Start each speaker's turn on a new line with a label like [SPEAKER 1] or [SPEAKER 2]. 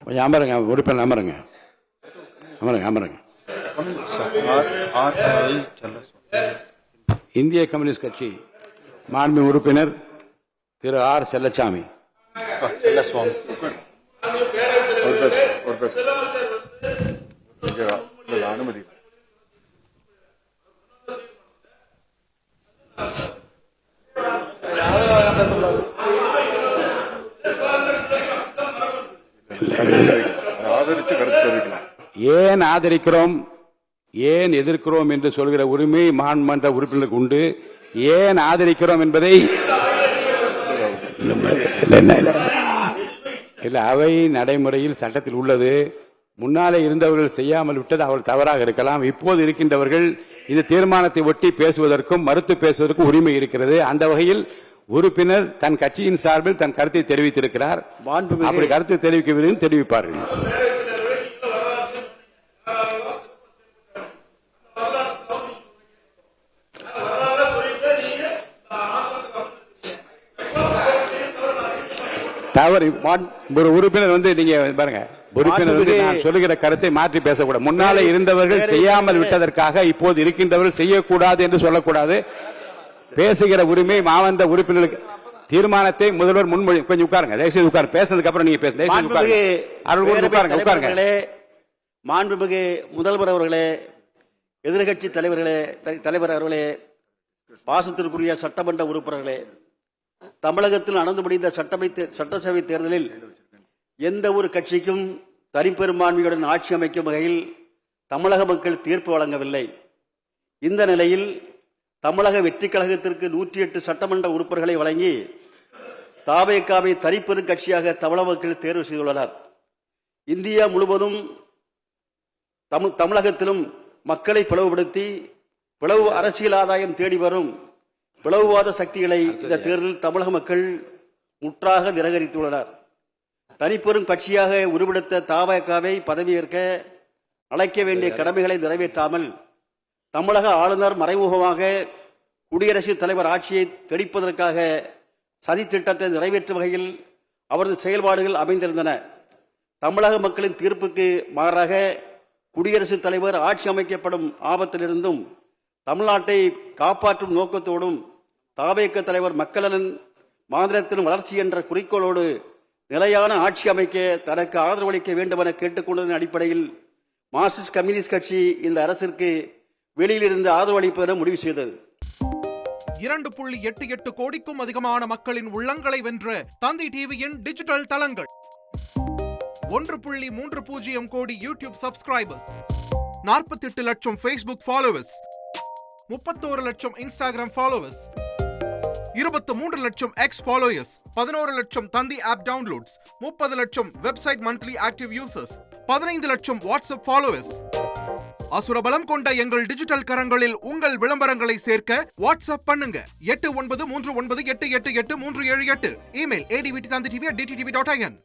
[SPEAKER 1] கொஞ்சம் அமருங்க, உறுப்பினர் அமருங்க, அமருங்க, அமருங்க. இந்திய கம்யூனிஸ்ட் கட்சி மாண்பு உறுப்பினர் திரு ஆர் செல்லசாமி.
[SPEAKER 2] அனுமதி.
[SPEAKER 1] ஏன் ஆதரிக்கிறோம், ஏன் எதிர்க்கிறோம் என்று சொல்கிற உரிமை மாண்புமன்ற உறுப்பினருக்கு உண்டு. ஏன் ஆதரிக்கிறோம் என்பதை இல்ல, அவை நடைமுறையில் சட்டத்தில் உள்ளது. முன்னாலே இருந்தவர்கள் செய்யாமல் விட்டது அவர்கள் தவறாக இருக்கலாம். இப்போது இருக்கின்றவர்கள் இந்த தீர்மானத்தை ஒட்டி பேசுவதற்கும் மறுத்து பேசுவதற்கும் உரிமை இருக்கிறது. அந்த வகையில் உறுப்பினர் தன் கட்சியின் சார்பில் தன் கருத்தை தெரிவித்திருக்கிறார். அப்படி கருத்தை தெரிவிக்க தெரிவிப்பார்கள். தவறு ஒரு உறுப்பினர் நீங்க பாருங்க, உறுப்பினர் நான் சொல்லுகிற கருத்தை மாற்றி பேசக்கூடாது. முன்னாலே இருந்தவர்கள் செய்யாமல் விட்டதற்காக இப்போது இருக்கின்றவர்கள் செய்யக்கூடாது என்று சொல்லக்கூடாது. பேசுகிற உரிமை மாவட்ட உறுப்பினருக்கு. தீர்மானத்தை முதல்வர் முன்மொழி. கொஞ்சம் உட்காருங்க, தயவுசெய்து உட்காருங்க. பேசுறதுக்கு அப்புறம் நீங்க உட்காருங்க.
[SPEAKER 3] மாண்புமிகு முதல்வர் அவர்களே, எதிர்கட்சி தலைவர் அவர்களே, பாசத்திற்குரிய சட்டமன்ற உறுப்பினர்களே, தமிழகத்தில் நடந்து முடிந்த சட்டசபை தேர்தலில் எந்த ஒரு கட்சிக்கும் தனிப்பெரும்பான்மையுடன் ஆட்சி அமைக்கும் வகையில் தமிழக மக்கள் தீர்ப்பு வழங்கவில்லை. இந்த நிலையில் தமிழக வெற்றி கழகத்திற்கு 108 சட்டமன்ற உறுப்பினர்களை வழங்கி தவேகாவை தனிப்பெரும் கட்சியாக தமிழக மக்கள் தேர்வு செய்துள்ளனர். இந்தியா முழுவதும் தமிழகத்திலும் மக்களை பிளவுபடுத்தி பிளவு அரசியல் ஆதாயம் தேடி வரும் பிளவுவாத சக்திகளை இந்த தேர்தலில் தமிழக மக்கள் முற்றாக நிராகரித்துள்ளனர். தனிப்பெரும் கட்சியாக உருவெடுத்த தவேகாவை பதவியேற்க அழைக்க வேண்டிய கடமைகளை நிறைவேற்றாமல் தமிழக ஆளுநர் மறைமுகமாக குடியரசுத் தலைவர் ஆட்சியை தெளிப்பதற்காக சதித்திட்டத்தை நிறைவேற்றும் வகையில் அவரது செயல்பாடுகள் அமைந்திருந்தன. தமிழக மக்களின் தீர்ப்புக்கு மாறாக குடியரசுத் தலைவர் ஆட்சி அமைக்கப்படும் ஆபத்திலிருந்தும் தமிழ்நாட்டை காப்பாற்றும் நோக்கத்தோடும் தவேக தலைவர் மக்களின் மாநிலத்தின் வளர்ச்சி என்ற குறிக்கோளோடு நிலையான ஆட்சி அமைக்க தனக்கு ஆதரவளிக்க வேண்டும் என கேட்டுக்கொண்டதன் அடிப்படையில் மார்க்சிஸ்ட் கம்யூனிஸ்ட் கட்சி இந்த அரசிற்கு வெளியிலிருந்து ஆதரவளிப்பதென முடிவு செய்தது.
[SPEAKER 4] 2.88 கோடிக்கும் அதிகமான மக்களின் உள்ளங்களை வென்ற தந்தி டிவியின் டிஜிட்டல் தளங்கள், 1.30 கோடி யூடியூப் சப்ஸ்கிரைபர்ஸ், 48 லட்சம் Facebook ஃபாலோவர்ஸ், 31 லட்சம் Instagram ஃபாலோவர்ஸ், 23 லட்சம் X ஃபாலோயர்ஸ், 11 லட்சம் தந்தி ஆப் டவுன்லோட்ஸ், 30 லட்சம் வெப்சைட் மந்த்லி ஆக்டிவ் யூசர்ஸ், 15 லட்சம் வாட்ஸ்அப் ஃபாலோவர்ஸ். அசுரபலம் கொண்ட எங்கள் டிஜிட்டல் கரங்களில் உங்கள் விளம்பரங்களை சேர்க்க வாட்ஸ்அப் பண்ணுங்க. 8939888838. Email advtv@dttv.in.